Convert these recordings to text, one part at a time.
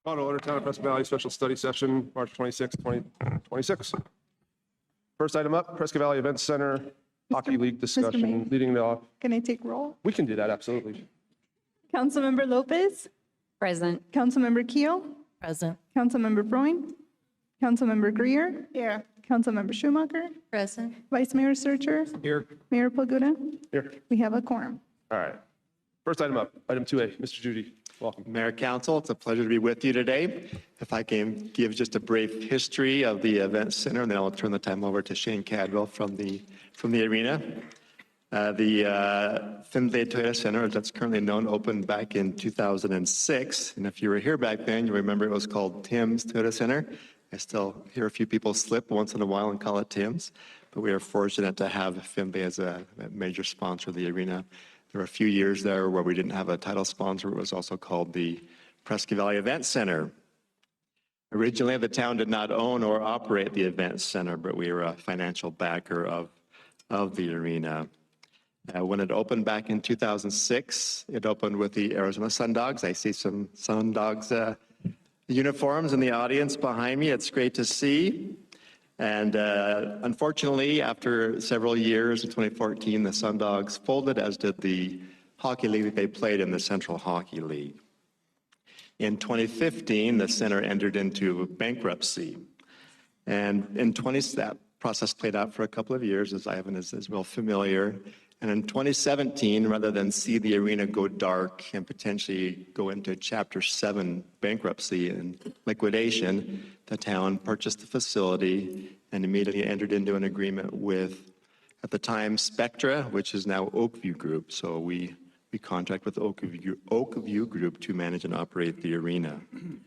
Call to order, Town of Prescott Valley Special Study Session, March 26, 2026. First item up, Prescott Valley Events Center, Hockey League Mayor. discussion, leading it off. Can I take roll? We can do that, absolutely. Councilmember Lopez, Present. Councilmember Keel, Present. Councilmember Freund, Councilmember Greer. Here. Councilmember Schumacher, Present. Vice Mayor Searcher, Here. Mayor Plaguta. Here. We have a quorum. All right. First item up, item 2A, Mr. Judy, welcome. Mayor, Council, it's a pleasure to be with you today. If I can give just a brief history of the event center, and then I'll turn the time over to Shane Cadwell from the arena. The Findlay Toyota Center, as that's currently known, opened back in 2006. And if you were here back then, you remember it was called Tim's Toyota Center. I still hear a few people slip once in a while and call it Tim's, but we are fortunate to have Findlay as a major sponsor of the arena. There were a few years there where we didn't have a title sponsor. It was also called the Prescott Valley Event Center. Originally, the town did not own or operate the event center, but we were a financial backer of the arena. When it opened back in 2006, it opened with the Arizona Sundogs. I see some Sundogs uniforms in the audience behind me. It's great to see. And unfortunately, after several years, in 2014, the Sundogs folded, as did the hockey league that they played in, the Central Hockey League. In 2015, the center entered into bankruptcy. And that process played out for a couple of years, as Ivan is well familiar. And in 2017, rather than see the arena go dark and potentially go into Chapter 7 bankruptcy and liquidation, the town purchased the facility and immediately entered into an agreement with, at the time, Spectra, which is now Oakview Group. So we contract with Oakview Group to manage and operate the arena. You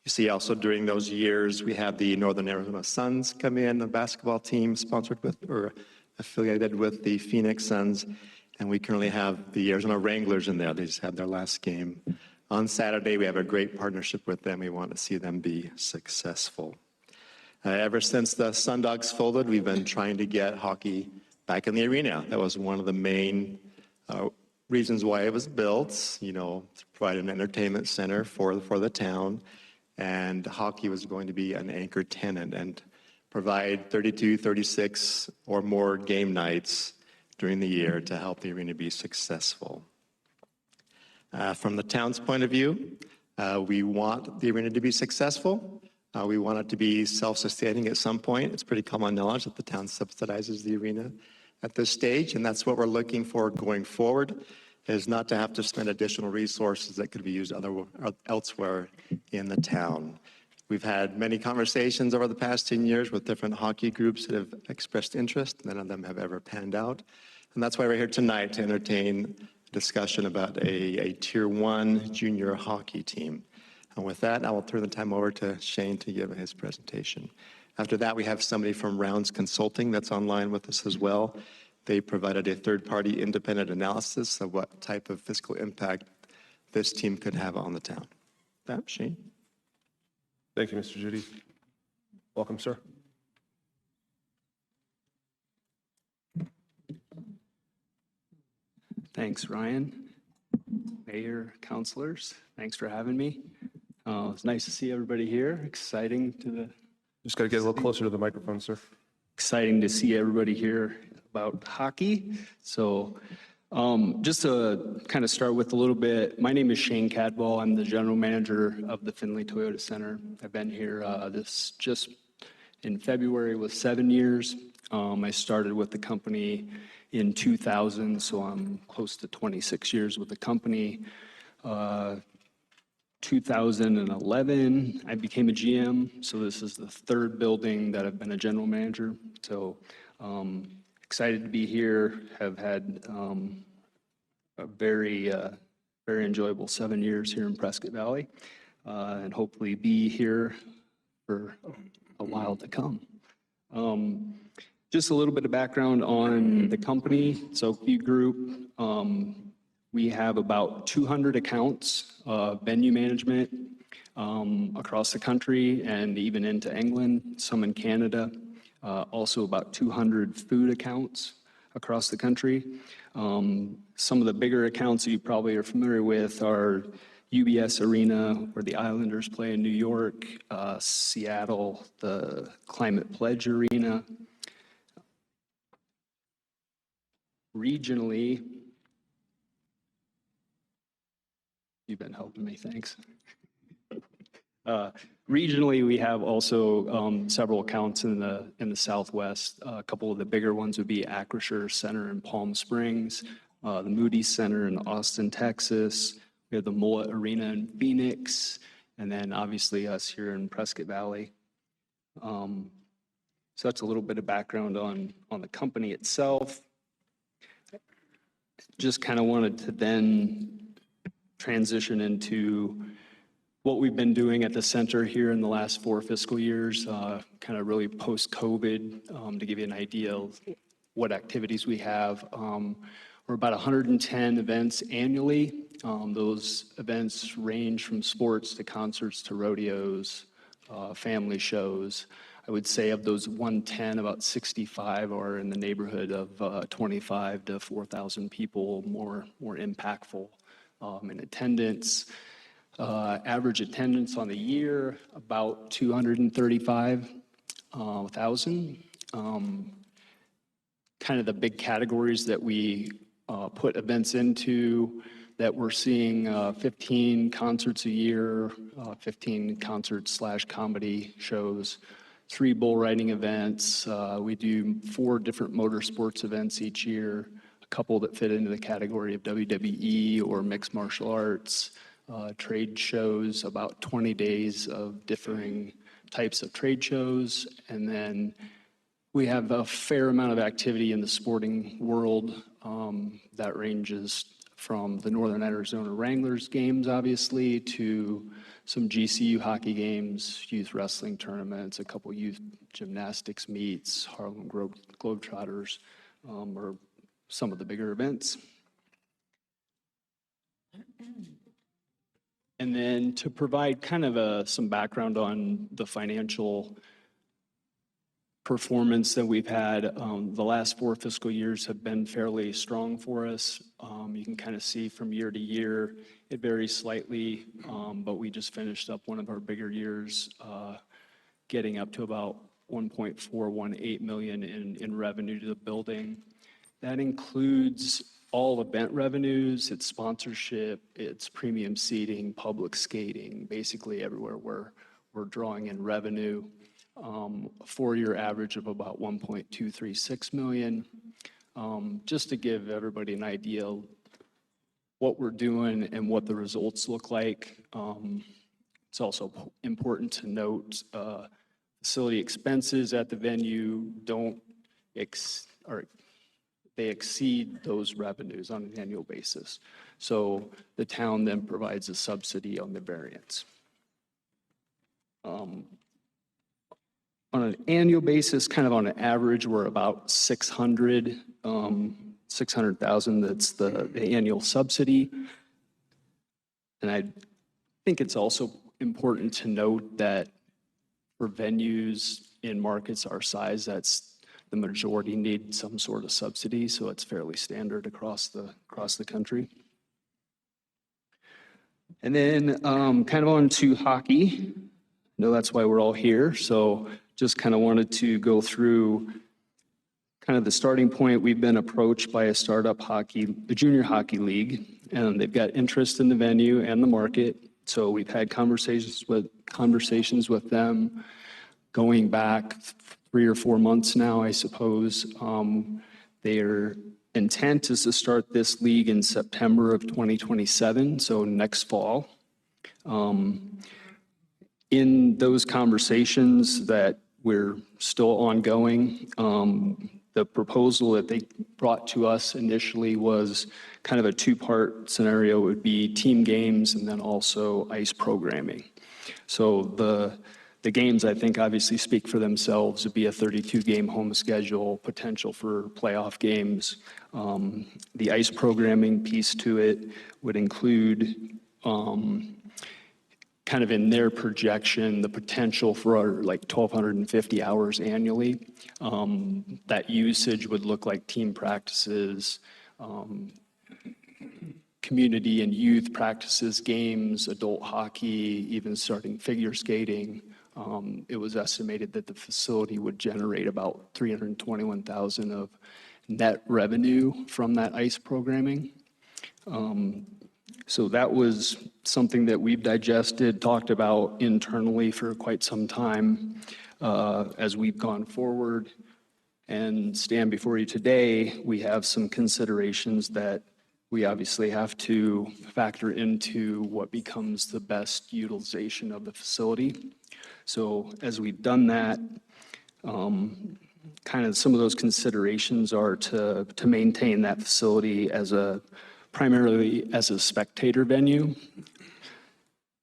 see also during those years, we have the Northern Arizona Suns come in, the basketball team sponsored with, or affiliated with the Phoenix Suns, and we currently have the Arizona Wranglers in there. They just had their last game on Saturday. We have a great partnership with them. We want to see them be successful. Ever since the Sundogs folded, we've been trying to get hockey back in the arena. That was one of the main reasons why it was built, to provide an entertainment center for the town, and hockey was going to be an anchor tenant and provide 32, 36 or more game nights during the year to help the arena be successful. From the town's point of view, we want the arena to be successful. We want it to be self-sustaining at some point. It's pretty common knowledge that the town subsidizes the arena at this stage, and that's what we're looking for going forward, is not to have to spend additional resources that could be used elsewhere in the town. We've had many conversations over the past 10 years with different hockey groups that have expressed interest. None of them have ever panned out. And that's why we're here tonight, to entertain a discussion about a Tier 1 junior hockey team. And with that, I will turn the time over to Shane to give his presentation. After that, we have somebody from Rounds Consulting that's online with us as well. They provided a third-party independent analysis of what type of fiscal impact this team could have on the town. That, Shane? Thank you, Mr. Judy. Welcome, sir. Thanks, Ryan. Mayor, councilors, thanks for having me. It's nice to see everybody here. Exciting Just got to get a little closer to the microphone, sir. Exciting to see everybody here about hockey. So just to kind of start with a little bit, my name is Shane Cadwell. I'm the general manager of the Findlay Toyota Center. I've been here this just in February with 7 years. I started with the company in 2000, so I'm close to 26 years with the company. 2011, I became a GM, so this is the third building that I've been a general manager. So excited to be here. Have had a very enjoyable 7 years here in Prescott Valley, and hopefully be here for a while to come. Just a little bit of background on the company. So Oakview Group, we have about 200 accounts of venue management across the country and even into England, some in Canada. Also about 200 food accounts across the country. Some of the bigger accounts that you probably are familiar with are UBS Arena, where the Islanders play in New York, Seattle, the Climate Pledge Arena. Regionally, you've been helping me, thanks. Regionally, we have also several accounts in the Southwest. A couple of the bigger ones would be Acrisure Center in Palm Springs, the Moody Center in Austin, Texas. We have the Mullet Arena in Phoenix, and then obviously us here in Prescott Valley. So that's a little bit of background on the company itself. Just kind of wanted to then transition into what we've been doing at the center here in the last 4 fiscal years, kind of really post-COVID, to give you an idea of what activities we have. We're about 110 events annually. Those events range from sports to concerts to rodeos, family shows. I would say of those 110, about 65 are in the neighborhood of 25 to 4,000 people, more impactful in attendance. Average attendance on the year, about 235,000. Kind of the big categories that we put events into that we're seeing 15 concerts a year, 15 concerts/comedy shows, 3 bull riding events. We do 4 different motorsports events each year, a couple that fit into the category of WWE or mixed martial arts. Trade shows, about 20 days of differing types of trade shows. And then we have a fair amount of activity in the sporting world that ranges from the Northern Arizona Wranglers games, obviously, to some GCU hockey games, youth wrestling tournaments, a couple youth gymnastics meets, Harlem Globetrotters, or some of the bigger events. And then to provide kind of some background on the financial performance that we've had, the last 4 fiscal years have been fairly strong for us. You can kind of see from year to year, it varies slightly, but we just finished up one of our bigger years, getting up to about 1.418 million in revenue to the building. That includes all event revenues, it's sponsorship, it's premium seating, public skating, basically everywhere we're drawing in revenue. A 4-year average of about 1.236 million. Just to give everybody an idea of what we're doing and what the results look like. It's also important to note facility expenses at the venue they exceed those revenues on an annual basis. So the town then provides a subsidy on the variance. On an annual basis, kind of on an average, we're about 600,000. That's the annual subsidy. And I think it's also important to note that for venues in markets our size, that's the majority need some sort of subsidy, so it's fairly standard across the country. And then kind of on to hockey. I know that's why we're all here, so just kind of wanted to go through kind of the starting point. We've been approached by a startup the junior hockey league, and they've got interest in the venue and the market. So we've had conversations with them going back 3 or 4 months now, I suppose. Their intent is to start this league in September of 2027, so next fall. In those conversations that we're still ongoing, the proposal that they brought to us initially was kind of a 2-part scenario. It would be team games and then also ice programming. So the games, I think, obviously speak for themselves. It'd be a 32-game home schedule, potential for playoff games. The ice programming piece to it would include kind of in their projection, the potential for like 1,250 hours annually. That usage would look like team practices, community and youth practices, games, adult hockey, even starting figure skating. It was estimated that the facility would generate about $321,000 of net revenue from that ice programming. So that was something that we've digested, talked about internally for quite some time as we've gone forward and stand before you today. We have some considerations that we obviously have to factor into what becomes the best utilization of the facility. So as we've done that, kind of some of those considerations are to maintain that facility as primarily as a spectator venue.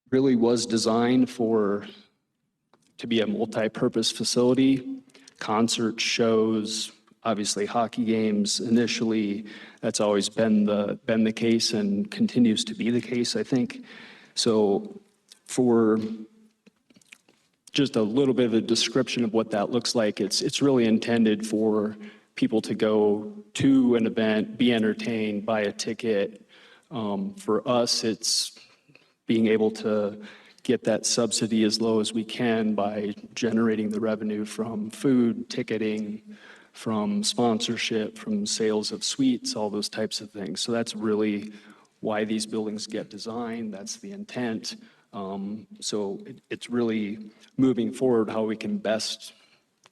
Really was designed to be a multi-purpose facility, concerts, shows, obviously hockey games. Initially, that's always been the case and continues to be the case, I think. So for just a little bit of a description of what that looks like, it's really intended for people to go to an event, be entertained, buy a ticket. For us, it's being able to get that subsidy as low as we can by generating the revenue from food, ticketing, from sponsorship, from sales of suites, all those types of things. So that's really why these buildings get designed. That's the intent. So it's really moving forward how we can best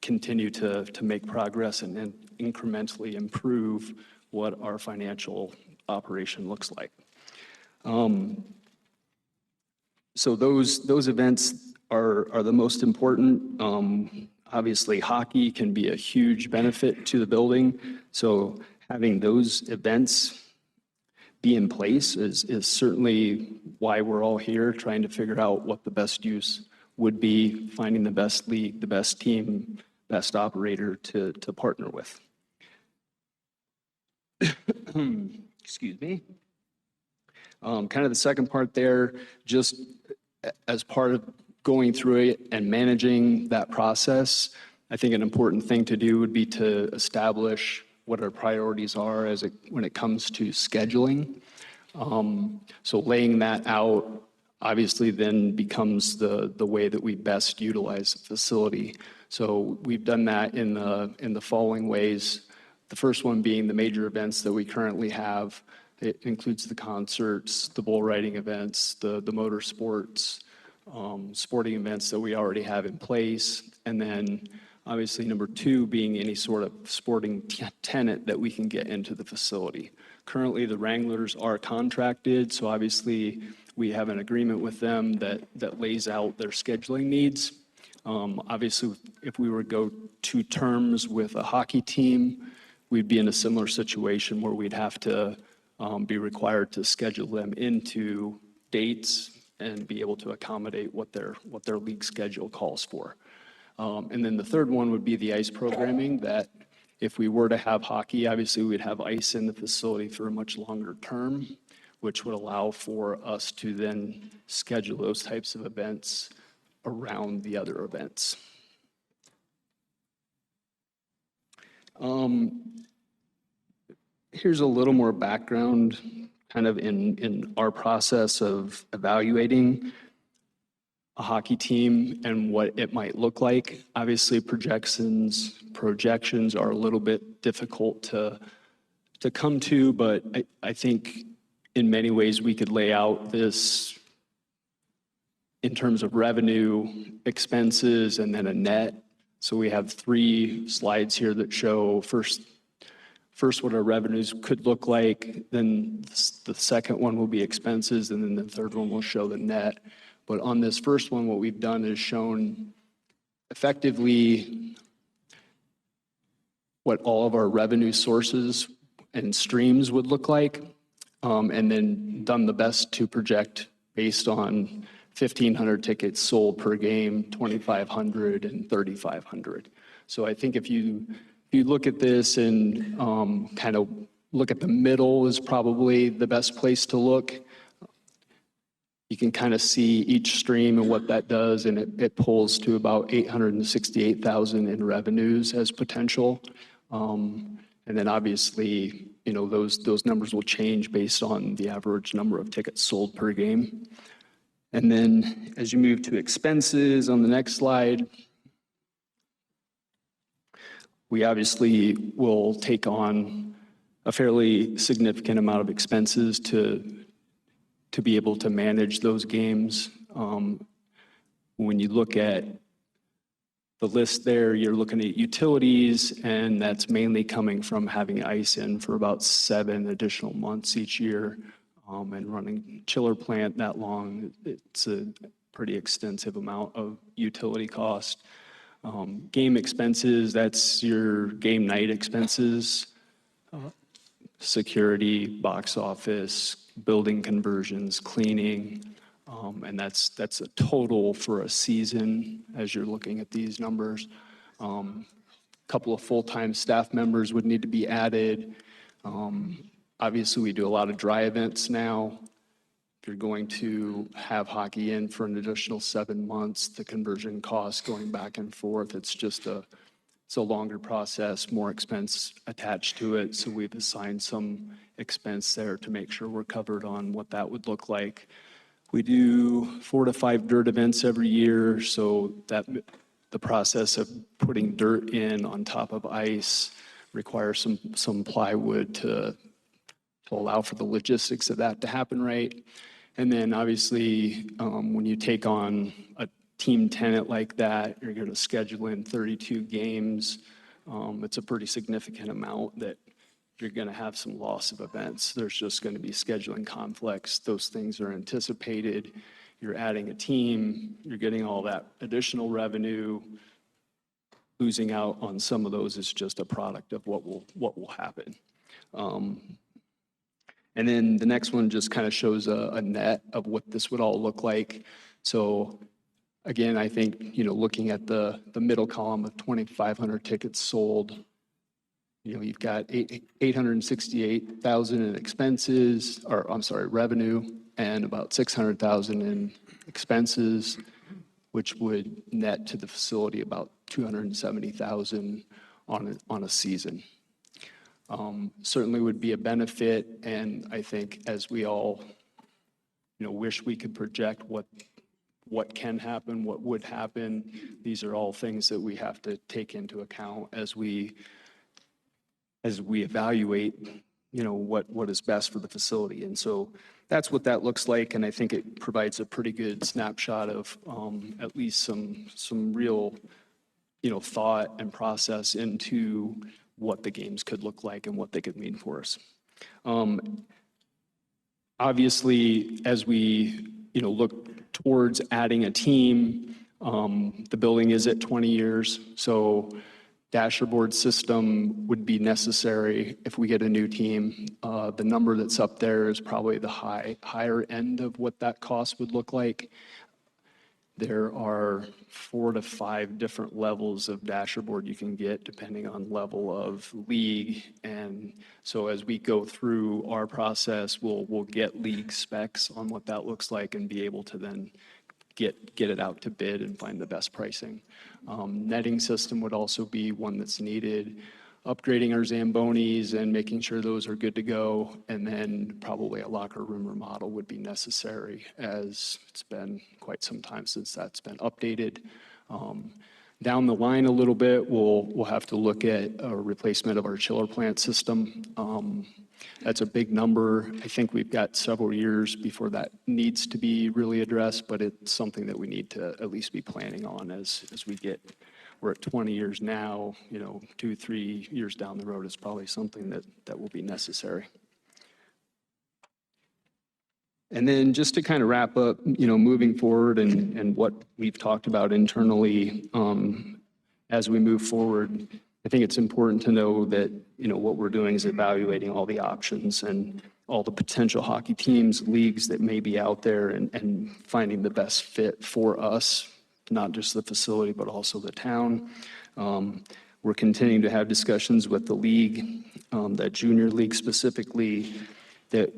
continue to make progress and incrementally improve what our financial operation looks like. So those events are the most important. Obviously, hockey can be a huge benefit to the building. So having those events be in place is certainly why we're all here, trying to figure out what the best use would be, finding the best league, the best team, best operator to partner with. Excuse me. Kind of the second part there, just as part of going through it and managing that process, I think an important thing to do would be to establish what our priorities are when it comes to scheduling. So laying that out obviously then becomes the way that we best utilize the facility. So we've done that in the following ways. The first one being the major events that we currently have. It includes the concerts, the bull riding events, the motorsports, sporting events that we already have in place. And then obviously number two being any sort of sporting tenant that we can get into the facility. Currently the Wranglers are contracted, so obviously we have an agreement with them that lays out their scheduling needs. Obviously if we were to go to terms with a hockey team, we'd be in a similar situation where we'd have to be required to schedule them into dates and be able to accommodate what their league schedule calls for. And then the third one would be the ice programming, that if we were to have hockey, obviously we'd have ice in the facility for a much longer term, which would allow for us to then schedule those types of events around the other events. Here's a little more background kind of in our process of evaluating a hockey team and what it might look like. Obviously, projections are a little bit difficult to come to, but I think in many ways we could lay out this in terms of revenue, expenses, and then a net. So we have 3 slides here that show first what our revenues could look like, then the second one will be expenses, and then the third one will show the net. But on this first one, what we've done is shown effectively what all of our revenue sources and streams would look like, and then done the best to project based on 1,500 tickets sold per game, 2,500 and 3,500. So I think if you look at this and kind of look at the middle is probably the best place to look. You can kind of see each stream and what that does, and it pulls to about 868,000 in revenues as potential. And then obviously those numbers will change based on the average number of tickets sold per game. And then as you move to expenses on the next slide, we obviously will take on a fairly significant amount of expenses to be able to manage those games. When you look at the list there, you're looking at utilities, and that's mainly coming from having ice in for about 7 additional months each year, and running chiller plant that long. It's a pretty extensive amount of utility cost. Game expenses, that's your game night expenses, security, box office, building conversions, cleaning, and that's a total for a season as you're looking at these numbers. Couple of full-time staff members would need to be added. Obviously, we do a lot of dry events now. If you're going to have hockey in for an additional 7 months, the conversion costs going back and forth, it's a longer process, more expense attached to it. So we've assigned some expense there to make sure we're covered on what that would look like. We do 4 to 5 dirt events every year, so that the process of putting dirt in on top of ice requires some plywood to allow for the logistics of that to happen right. And then obviously, when you take on a team tenant like that, you're going to schedule in 32 games. It's a pretty significant amount that you're going to have some loss of events. There's just going to be scheduling conflicts. Those things are anticipated. You're adding a team. You're getting all that additional revenue. Losing out on some of those is just a product of what will happen. And then the next one just kind of shows a net of what this would all look like. So again, I think, looking at the middle column of 2,500 tickets sold, you've got 868,000 in expenses, or I'm sorry, revenue, and about 600,000 in expenses, which would net to the facility about 270,000 on a season. Certainly would be a benefit, and I think as we all, wish we could project what can happen, what would happen, these are all things that we have to take into account as we evaluate, what is best for the facility. And so that's what that looks like, and I think it provides a pretty good snapshot of at least some real, thought and process into what the games could look like and what they could mean for us. Obviously, as we look towards adding a team, the building is at 20 years, so dasherboard system would be necessary if we get a new team. The number that's up there is probably the higher end of what that cost would look like. There are 4 to 5 different levels of dasherboard you can get depending on level of league. And so as we go through our process, we'll get league specs on what that looks like and be able to then get it out to bid and find the best pricing. Netting system would also be one that's needed. Upgrading our Zambonis and making sure those are good to go, and then probably a locker room remodel would be necessary, as it's been quite some time since that's been updated. Down the line a little bit, we'll have to look at a replacement of our chiller plant system. That's a big number. I think we've got several years before that needs to be really addressed, but it's something that we need to at least be planning on as we get. We're at 20 years now, 2-3 years down the road is probably something that will be necessary. And then just to kind of wrap up, moving forward and what we've talked about internally as we move forward, I think it's important to know that, what we're doing is evaluating all the options and all the potential hockey teams, leagues that may be out there and finding the best fit for us, not just the facility, but also the town. We're continuing to have discussions with the league, that junior league specifically, that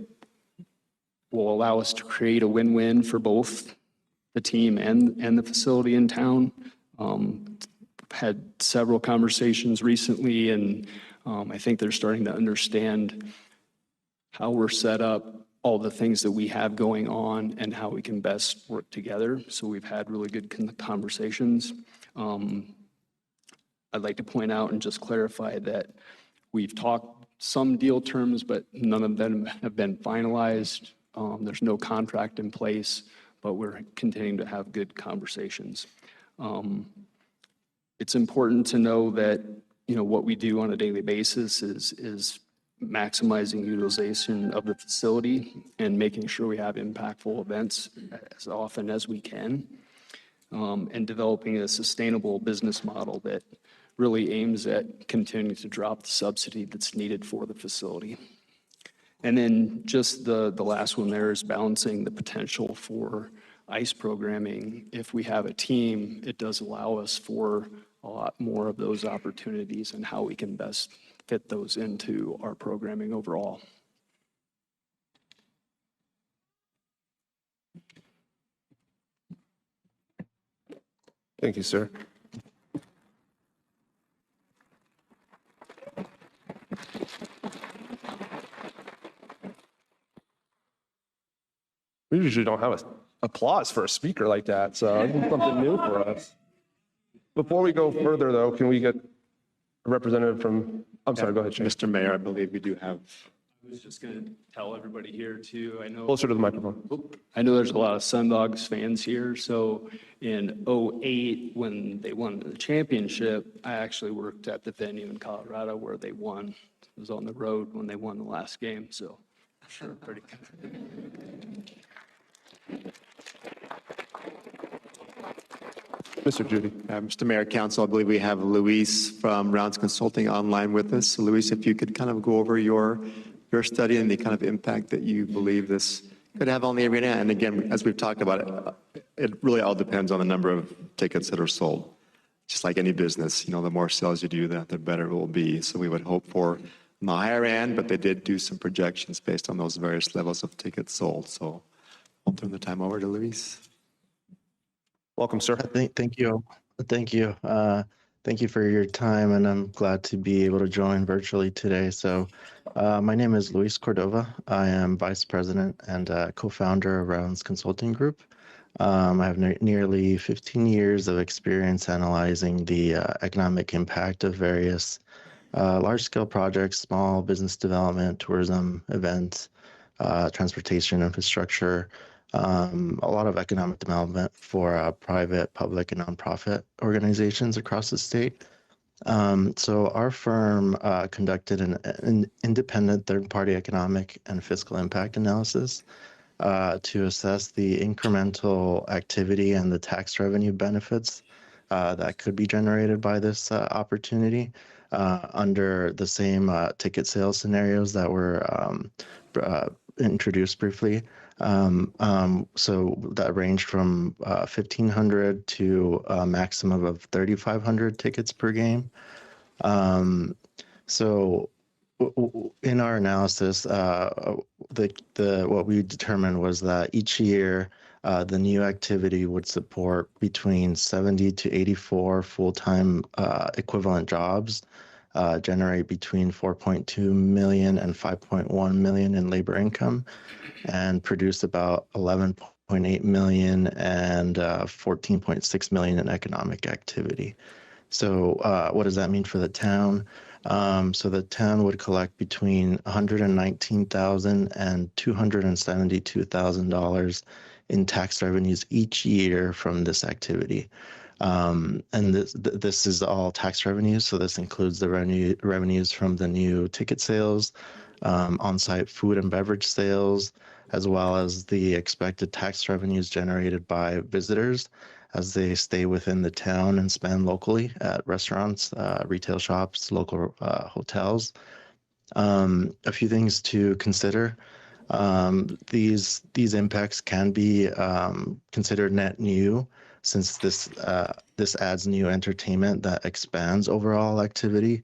will allow us to create a win-win for both the team and the facility in town. Had several conversations recently, and I think they're starting to understand how we're set up, all the things that we have going on, and how we can best work together. So we've had really good conversations. I'd like to point out and just clarify that we've talked some deal terms, but none of them have been finalized. There's no contract in place, but we're continuing to have good conversations. It's important to know that, what we do on a daily basis is maximizing utilization of the facility and making sure we have impactful events as often as we can, and developing a sustainable business model that really aims at continuing to drop the subsidy that's needed for the facility. And then just the last one there is balancing the potential for ice programming. If we have a team, it does allow us for a lot more of those opportunities and how we can best fit those into our programming overall. Thank you, sir. We usually don't have a applause for a speaker like that, so I think something new for us. Before we go further, though, can we get a representative from, I'm sorry, go ahead, Shane. Mr. Mayor, I believe we do have. I was just going to tell everybody here too, Closer to the microphone. I know there's a lot of Sundogs fans here. So in '08, when they won the championship, I actually worked at the venue in Colorado where they won. I was on the road when they won the last game, so sure, pretty good. Mr. Judy. Mr. Mayor, Council, I believe we have Luis from Rounds Consulting online with us. So Luis, if you could kind of go over your study and the kind of impact that you believe this could have on the arena. And again, as we've talked about it really all depends on the number of tickets that are sold. Just like any business, the more sales you do, the better it will be. So we would hope for on the higher end, but they did do some projections based on those various levels of tickets sold. So I'll turn the time over to Luis. Welcome, sir. Thank you. Thank you. Thank you for your time, and I'm glad to be able to join virtually today. So my name is Luis Cordova. I am Vice President and co-founder of Rounds Consulting Group. I have nearly 15 years of experience analyzing the economic impact of various large-scale projects, small business development, tourism, events, transportation infrastructure, a lot of economic development for private, public, and nonprofit organizations across the state. So our firm conducted an independent third-party economic and fiscal impact analysis to assess the incremental activity and the tax revenue benefits that could be generated by this opportunity under the same ticket sales scenarios that were introduced briefly. So that ranged from 1,500 to a maximum of 3,500 tickets per game. So in our analysis, what we determined was that each year the new activity would support between 70 to 84 full-time equivalent jobs, generate between 4.2 million and 5.1 million in labor income, and produce about 11.8 million and 14.6 million in economic activity. So what does that mean for the town? So the town would collect between $119,000 and $272,000 in tax revenues each year from this activity. And this is all tax revenues, so this includes the revenues from the new ticket sales, on-site food and beverage sales, as well as the expected tax revenues generated by visitors as they stay within the town and spend locally at restaurants, retail shops, local hotels. A few things to consider. These impacts can be considered net new, since this adds new entertainment that expands overall activity,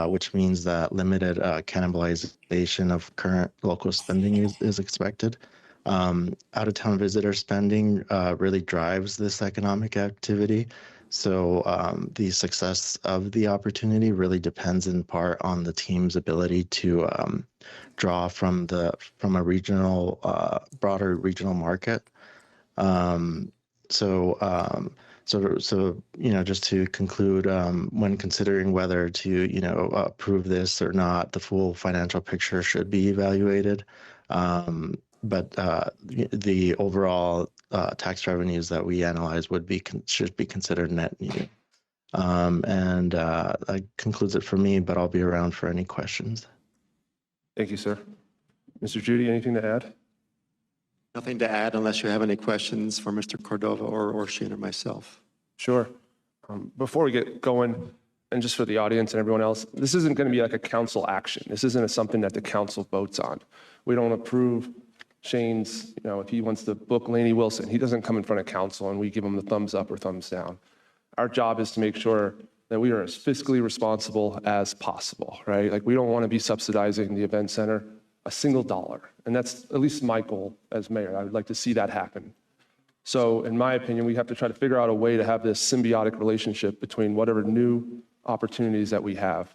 which means that limited cannibalization of current local spending is expected. Out-of-town visitor spending really drives this economic activity. So the success of the opportunity really depends in part on the team's ability to draw from a regional, broader regional market. So just to conclude, when considering whether to approve this or not, the full financial picture should be evaluated. But the overall tax revenues that we analyze should be considered net new. And that concludes it for me, but I'll be around for any questions. Thank you, sir. Mr. Judy, anything to add? Nothing to add unless you have any questions for Mr. Cordova or Shane or myself. Sure. Before we get going, and just for the audience and everyone else, this isn't going to be like a council action. This isn't something that the council votes on. We don't approve Shane's, if he wants to book Lainey Wilson, he doesn't come in front of council and we give him the thumbs up or thumbs down. Our job is to make sure that we are as fiscally responsible as possible, right? Like we don't want to be subsidizing the event center a single dollar. And that's at least my goal as mayor. I would like to see that happen. So in my opinion, we have to try to figure out a way to have this symbiotic relationship between whatever new opportunities that we have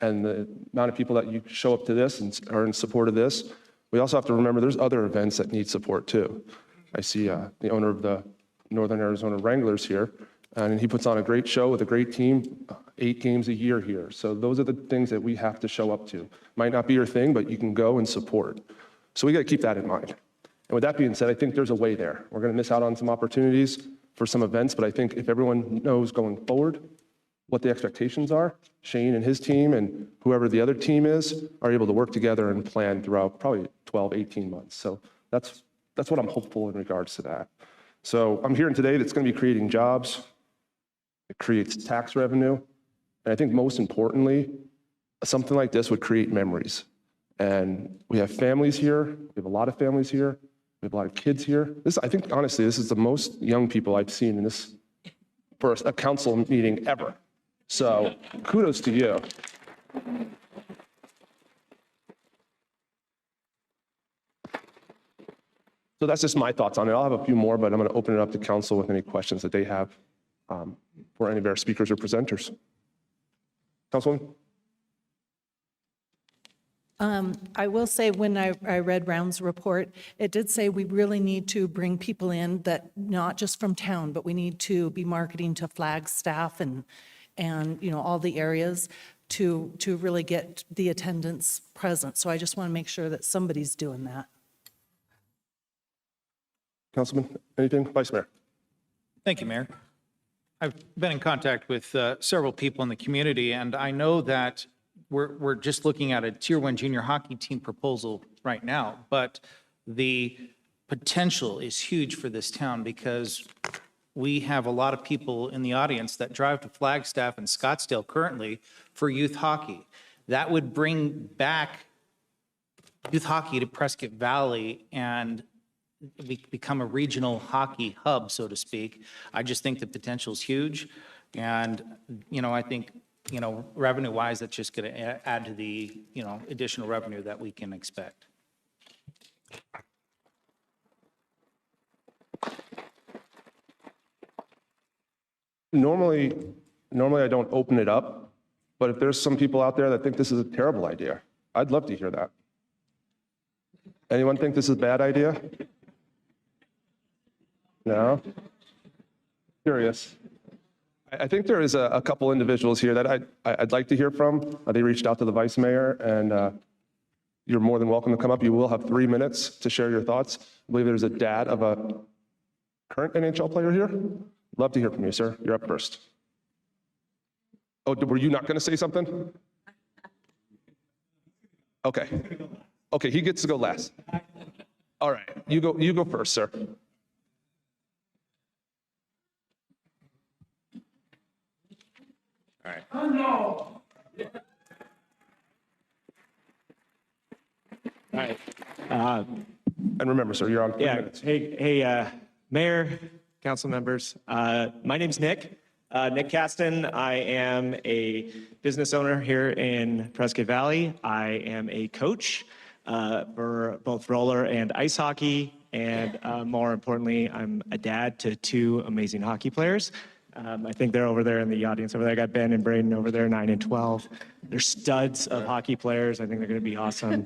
and the amount of people that you show up to this and are in support of this. We also have to remember there's other events that need support too. I see the owner of the Northern Arizona Wranglers here, and he puts on a great show with a great team, 8 games a year here. So those are the things that we have to show up to. Might not be your thing, but you can go and support. So we got to keep that in mind. And with that being said, I think there's a way there. We're going to miss out on some opportunities for some events, but I think if everyone knows going forward what the expectations are, Shane and his team and whoever the other team is are able to work together and plan throughout probably 12, 18 months. So that's what I'm hopeful in regards to that. So I'm hearing today that's going to be creating jobs. It creates tax revenue. And I think most importantly, something like this would create memories. And we have families here. We have a lot of families here. We have a lot of kids here. I think, honestly, this is the most young people I've seen in this for a council meeting ever. So kudos to you. So that's just my thoughts on it. I'll have a few more, but I'm going to open it up to council with any questions that they have for any of our speakers or presenters. Councilwoman? I will say when I read Round's report, it did say we really need to bring people in that not just from town, but we need to be marketing to Flagstaff and all the areas to really get the attendance present. So I just want to make sure that somebody's doing that. Councilman, anything? Vice Mayor? Thank you, Mayor. I've been in contact with several people in the community, and I know that we're just looking at a Tier 1 junior hockey team proposal right now, but the potential is huge for this town because we have a lot of people in the audience that drive to Flagstaff and Scottsdale currently for youth hockey. That would bring back youth hockey to Prescott Valley and become a regional hockey hub, so to speak. I just think the potential is huge. And, I think, revenue-wise, that's just going to add to the, additional revenue that we can expect. Normally I don't open it up, but if there's some people out there that think this is a terrible idea, I'd love to hear that. Anyone think this is a bad idea? No? Curious. I think there is a couple individuals here that I'd like to hear from. They reached out to the vice mayor, and you're more than welcome to come up. You will have 3 minutes to share your thoughts. I believe there's a dad of a current NHL player here. Love to hear from you, sir. You're up first. Oh, were you not going to say something? Okay. Okay, he gets to go last. All right, you go first, sir. All right. Oh, no. All right. And remember, sir, you're on 3 minutes. Hey, Mayor, council members. My name's Nick. Nick Kasten. I am a business owner here in Prescott Valley. I am a coach for both roller and ice hockey. And more importantly, I'm a dad to 2 amazing hockey players. I think they're over there in the audience over there. I got Ben and Braden over there, 9 and 12. They're studs of hockey players. I think they're going to be awesome.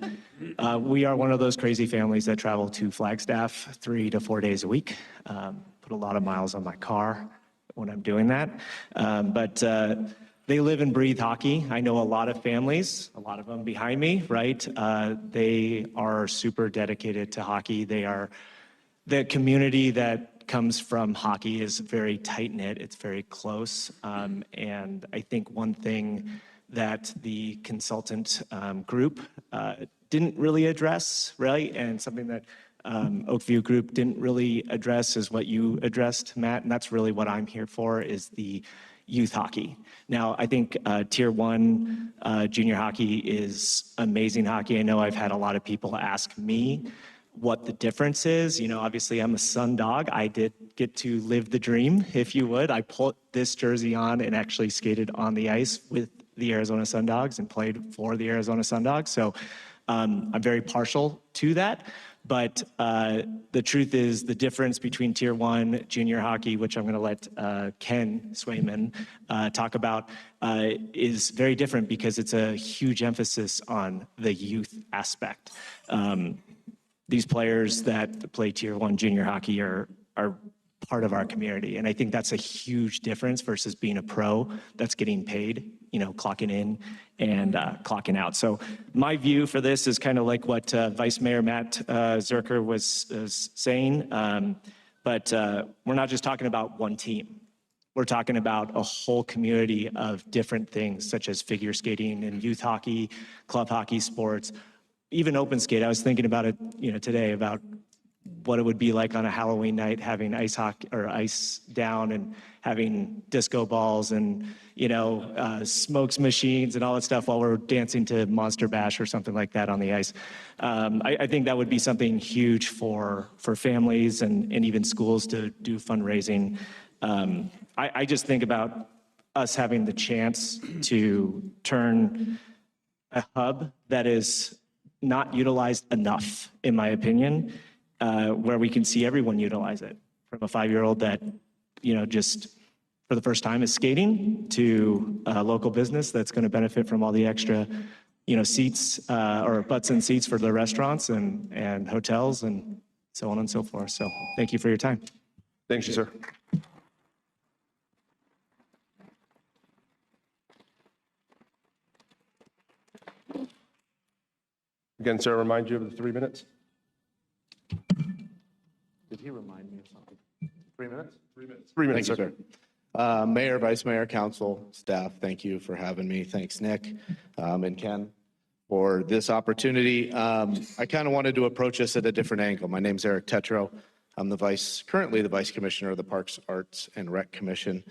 We are one of those crazy families that travel to Flagstaff 3 to 4 days a week. Put a lot of miles on my car when I'm doing that. But they live and breathe hockey. I know a lot of families, a lot of them behind me, right? They are super dedicated to hockey. The community that comes from hockey is very tight-knit. It's very close. And I think one thing that the consultant group didn't really address, right? And something that Oakview Group didn't really address is what you addressed, Matt, and that's really what I'm here for, is the youth hockey. Now, I think Tier 1 junior hockey is amazing hockey. I know I've had a lot of people ask me what the difference is. You know, obviously I'm a Sun Dog. I did get to live the dream, if you would. I put this jersey on and actually skated on the ice with the Arizona Sun Dogs and played for the Arizona Sun Dogs. So I'm very partial to that. But the truth is, the difference between Tier 1 junior hockey, which I'm going to let Ken Swayman talk about, is very different because it's a huge emphasis on the youth aspect. These players that play Tier 1 junior hockey are part of our community. And I think that's a huge difference versus being a pro that's getting paid, you know, clocking in and clocking out. So my view for this is kind of like what Vice Mayor Matt Zerker was saying. But we're not just talking about one team. We're talking about a whole community of different things, such as figure skating and youth hockey, club hockey sports, even open skate. I was thinking about it, you know, today about what it would be like on a Halloween night, having ice hockey or ice down and having disco balls and, you know, smokes machines and all that stuff while we're dancing to Monster Bash or something like that on the ice. I think that would be something huge for families and even schools to do fundraising. I just think about us having the chance to turn a hub that is not utilized enough, in my opinion, where we can see everyone utilize it, from a 5-year-old that, you know, just for the first time is skating, to a local business that's going to benefit from all the extra, you know, seats or butts and seats for the restaurants and hotels and so on and so forth. So thank you for your time. Thank you, sir. Again, sir, remind you of the 3 minutes. Did he remind me of something? 3 minutes? 3 minutes. 3 minutes, Thank you, sir. Mayor, Vice Mayor, Council, staff, thank you for having me. Thanks, Nick and Ken, for this opportunity. I kind of wanted to approach this at a different angle. My name's Eric Tetro. I'm currently the Vice Commissioner of the Parks, Arts, and Rec Commission.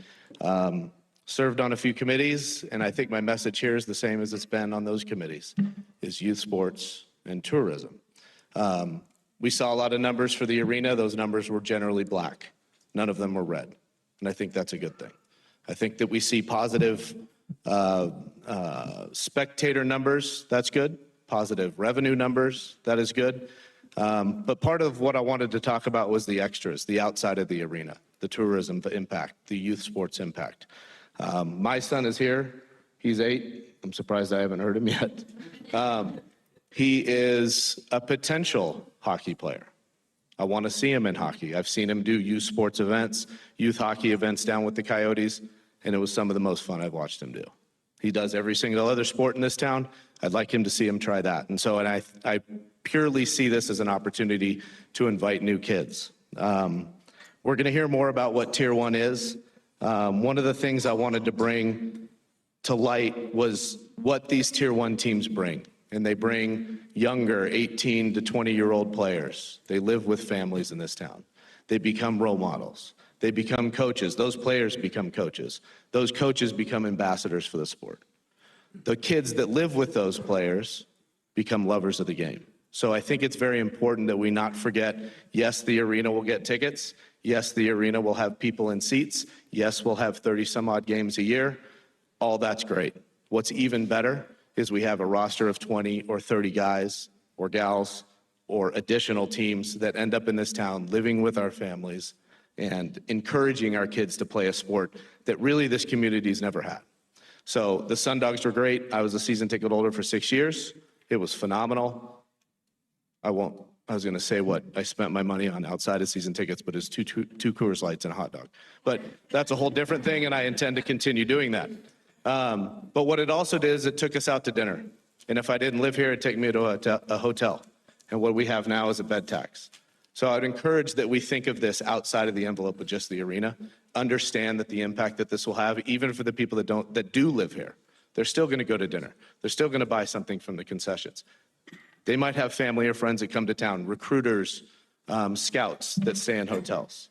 Served on a few committees, and I think my message here is the same as it's been on those committees, is youth sports and tourism. We saw a lot of numbers for the arena. Those numbers were generally black. None of them were red, and I think that's a good thing. I think that we see positive spectator numbers. That's good. Positive revenue numbers. That is good. But part of what I wanted to talk about was the extras, the outside of the arena, the tourism impact, the youth sports impact. My son is here. He's 8. I'm surprised I haven't heard him yet. He is a potential hockey player. I want to see him in hockey. I've seen him do youth sports events, youth hockey events down with the Coyotes, and it was some of the most fun I've watched him do. He does every single other sport in this town. I'd like him to see him try that. And I purely see this as an opportunity to invite new kids. We're going to hear more about what Tier 1 is. One of the things I wanted to bring to light was what these Tier 1 teams bring. And they bring younger 18 to 20-year-old players. They live with families in this town. They become role models. They become coaches. Those players become coaches. Those coaches become ambassadors for the sport. The kids that live with those players become lovers of the game. So I think it's very important that we not forget, yes, the arena will get tickets. Yes, the arena will have people in seats. Yes, we'll have 30-some-odd games a year. All that's great. What's even better is we have a roster of 20 or 30 guys or gals or additional teams that end up in this town living with our families and encouraging our kids to play a sport that really this community's never had. So the Sun Dogs were great. I was a season ticket holder for 6 years. It was phenomenal. I was going to say what I spent my money on outside of season tickets, but it's two Coors Lights and a hot dog. But that's a whole different thing, and I intend to continue doing that. But what it also did is it took us out to dinner. And if I didn't live here, it'd take me to a hotel. And what we have now is a bed tax. So I'd encourage that we think of this outside of the envelope of just the arena, understand that the impact that this will have, even for the people that do live here. They're still going to go to dinner. They're still going to buy something from the concessions. They might have family or friends that come to town, recruiters, scouts that stay in hotels.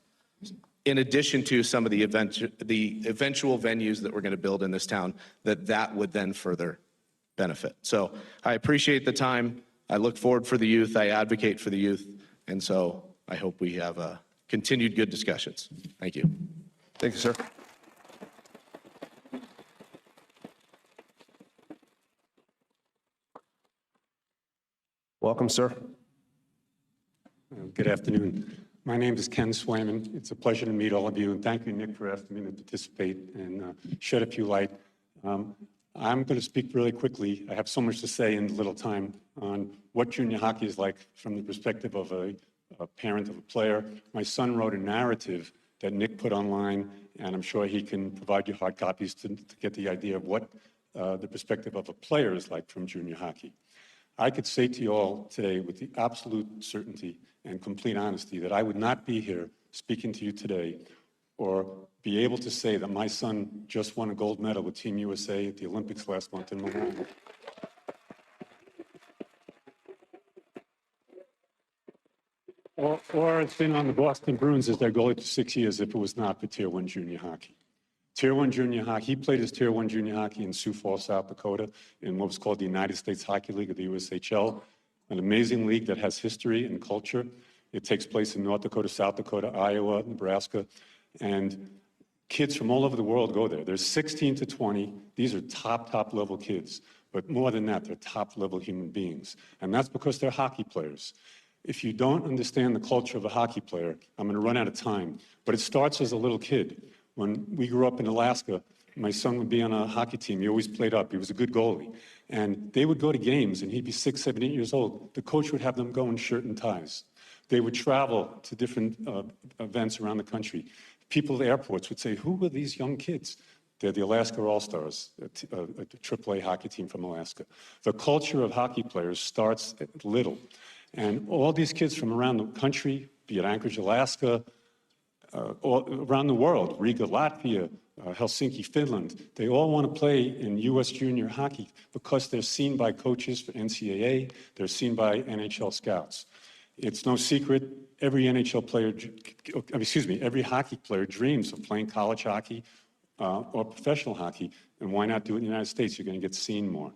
In addition to some of the eventual venues that we're going to build in this town, that would then further benefit. So I appreciate the time. I look forward for the youth. I advocate for the youth. And so I hope we have continued good discussions. Thank you. Thank you, sir. Welcome, sir. Good afternoon. My name is Ken Swayman. It's a pleasure to meet all of you, and thank you, Nick, for asking me to participate and shed a few light. I'm going to speak really quickly. I have so much to say in little time on what junior hockey is like from the perspective of a parent of a player. My son wrote a narrative that Nick put online, and I'm sure he can provide you hard copies to get the idea of what the perspective of a player is like from junior hockey. I could say to you all today with the absolute certainty and complete honesty that I would not be here speaking to you today or be able to say that my son just won a gold medal with Team USA at the Olympics last month in Milan. Or it's been on the Boston Bruins as their goalie for 6 years if it was not for Tier 1 junior hockey. Tier 1 junior hockey, he played his Tier 1 junior hockey in Sioux Falls, South Dakota, in what was called the United States Hockey League, or the USHL, an amazing league that has history and culture. It takes place in North Dakota, South Dakota, Iowa, Nebraska, and kids from all over the world go there. There's 16 to 20. These are top level kids. But more than that, they're top level human beings. And that's because they're hockey players. If you don't understand the culture of a hockey player, I'm going to run out of time. But it starts as a little kid. When we grew up in Alaska, my son would be on a hockey team. He always played up. He was a good goalie. And they would go to games, and he'd be 6, 7, 8 years old. The coach would have them go in shirt and ties. They would travel to different events around the country. People at airports would say, who are these young kids? They're the Alaska All-Stars, a AAA hockey team from Alaska. The culture of hockey players starts at little. And all these kids from around the country, be it Anchorage, Alaska, all around the world, Riga, Latvia, Helsinki, Finland, they all want to play in U.S. junior hockey because they're seen by coaches for NCAA, they're seen by NHL scouts. It's no secret, every every hockey player dreams of playing college hockey or professional hockey, and why not do it in the United States? You're going to get seen more.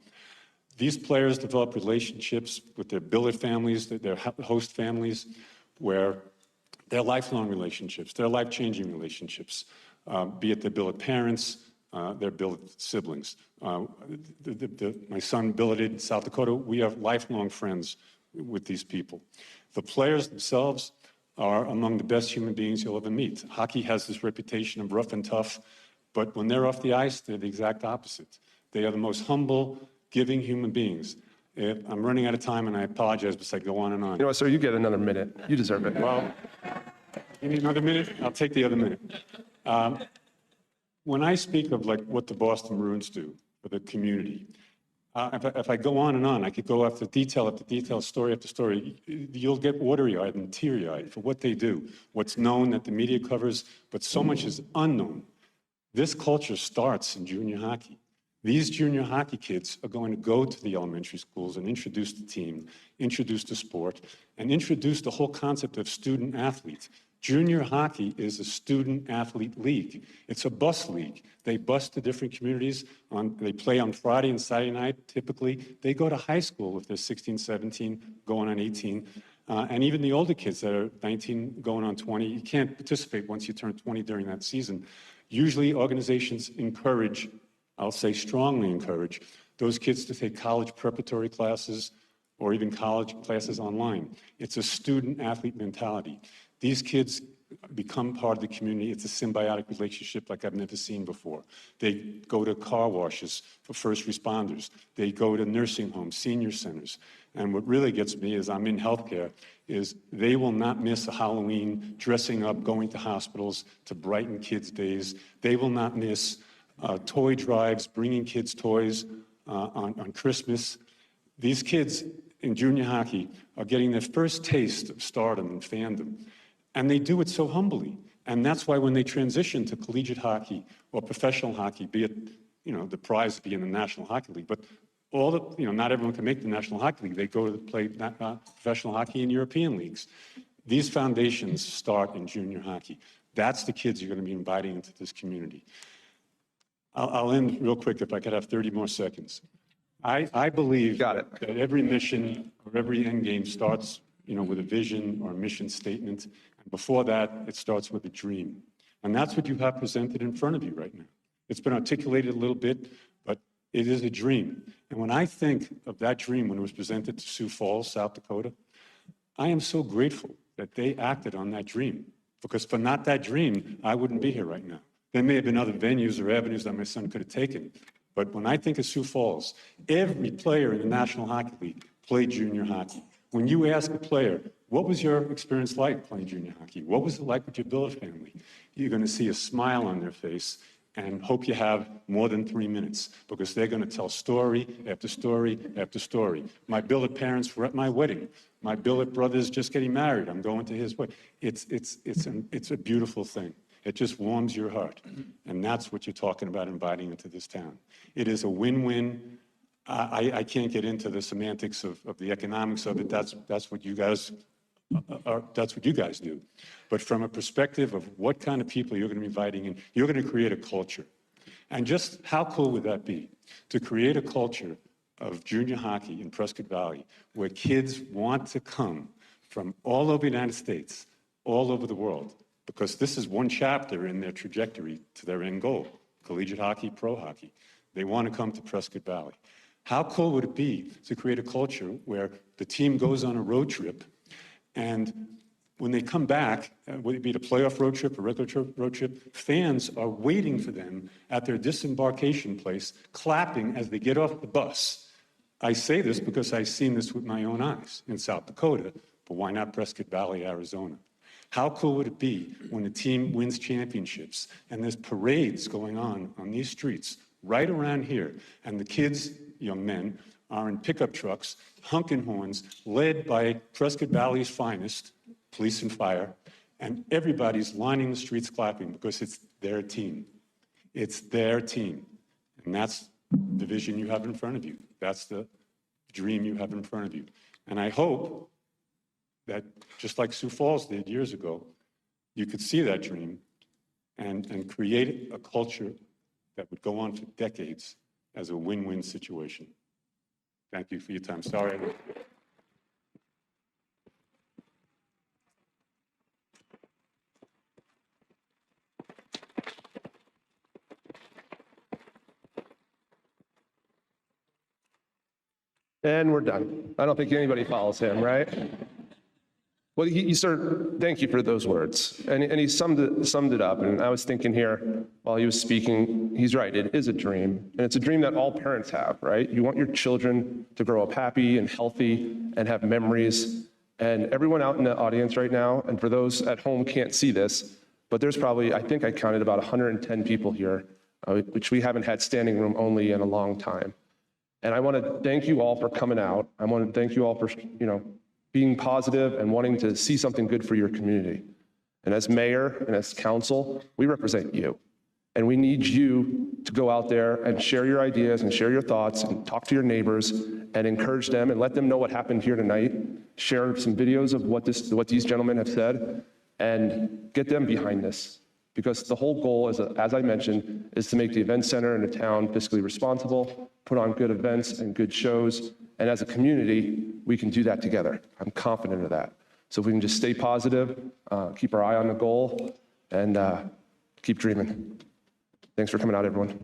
These players develop relationships with their billet families, their host families, where they're lifelong relationships, they're life-changing relationships, be it their billet parents, their billet siblings. My son billeted in South Dakota. We have lifelong friends with these people. The players themselves are among the best human beings you'll ever meet. Hockey has this reputation of rough and tough, but when they're off the ice, they're the exact opposite. They are the most humble, giving human beings. I'm running out of time, and I apologize, but I go on and on. You know what, sir? You get another minute. You deserve it. Well, you need another minute? I'll take the other minute. When I speak of like what the Boston Bruins do for the community, if I go on and on, I could go after detail, story after story. You'll get watery-eyed and teary-eyed for what they do, what's known that the media covers, but so much is unknown. This culture starts in junior hockey. These junior hockey kids are going to go to the elementary schools and introduce the team, introduce the sport, and introduce the whole concept of student athlete. Junior hockey is a student athlete league. It's a bus league. They bus to different communities. They play on Friday and Saturday night, typically. They go to high school if they're 16, 17, going on 18. And even the older kids that are 19, going on 20, you can't participate once you turn 20 during that season. Usually organizations encourage, I'll say strongly encourage, those kids to take college preparatory classes or even college classes online. It's a student athlete mentality. These kids become part of the community. It's a symbiotic relationship like I've never seen before. They go to car washes for first responders. They go to nursing homes, senior centers. And what really gets me is I'm in healthcare, is they will not miss a Halloween dressing up, going to hospitals to brighten kids' days. They will not miss toy drives, bringing kids toys on Christmas. These kids in junior hockey are getting their first taste of stardom and fandom. And they do it so humbly. And that's why when they transition to collegiate hockey or professional hockey, be it, the prize being the National Hockey League, but not everyone can make the National Hockey League. They go to play professional hockey in European leagues. These foundations start in junior hockey. That's the kids you're going to be inviting into this community. I'll end real quick if I could have 30 more seconds. I believe that every mission or every end game starts, with a vision or a mission statement. And before that, it starts with a dream. And that's what you have presented in front of you right now. It's been articulated a little bit, but it is a dream. And when I think of that dream when it was presented to Sioux Falls, South Dakota, I am so grateful that they acted on that dream. Because for not that dream, I wouldn't be here right now. There may have been other venues or avenues that my son could have taken. But when I think of Sioux Falls, every player in the National Hockey League played junior hockey. When you ask a player, what was your experience like playing junior hockey? What was it like with your billet family? You're going to see a smile on their face and hope you have more than 3 minutes because they're going to tell story after story after story. My billet parents were at my wedding. My billet brother's just getting married. I'm going to his wedding. It's a beautiful thing. It just warms your heart. And that's what you're talking about inviting into this town. It is a win-win. I can't get into the semantics of the economics of it. That's what you guys do. But from a perspective of what kind of people you're going to be inviting in, you're going to create a culture. And just how cool would that be to create a culture of junior hockey in Prescott Valley where kids want to come from all over the United States, all over the world, because this is one chapter in their trajectory to their end goal, collegiate hockey, pro hockey. They want to come to Prescott Valley. How cool would it be to create a culture where the team goes on a road trip and when they come back, whether it be a playoff road trip or regular road trip, fans are waiting for them at their disembarkation place, clapping as they get off the bus. I say this because I've seen this with my own eyes in South Dakota, but why not Prescott Valley, Arizona? How cool would it be when the team wins championships and there's parades going on these streets right around here, and the kids, young men, are in pickup trucks, honking horns, led by Prescott Valley's finest, police and fire, and everybody's lining the streets clapping because it's their team. It's their team. And that's the vision you have in front of you. That's the dream you have in front of you. And I hope that, just like Sioux Falls did years ago, you could see that dream and create a culture that would go on for decades as a win-win situation. Thank you for your time. Sorry. And we're done. I don't think anybody follows him, right? Well, thank you for those words. And he summed it up. And I was thinking here while he was speaking, he's right, it is a dream. And it's a dream that all parents have, right? You want your children to grow up happy and healthy and have memories. And everyone out in the audience right now, and for those at home can't see this, but there's probably, I think I counted about 110 people here, which we haven't had standing room only in a long time. And I want to thank you all for coming out. I want to thank you all for, being positive and wanting to see something good for your community. And as mayor and as council, we represent you. And we need you to go out there and share your ideas and share your thoughts and talk to your neighbors and encourage them and let them know what happened here tonight. Share some videos of what these gentlemen have said and get them behind this. Because the whole goal, as I mentioned, is to make the event center in the town fiscally responsible, put on good events and good shows. And as a community, we can do that together. I'm confident of that. So if we can just stay positive, keep our eye on the goal, and keep dreaming. Thanks for coming out, everyone.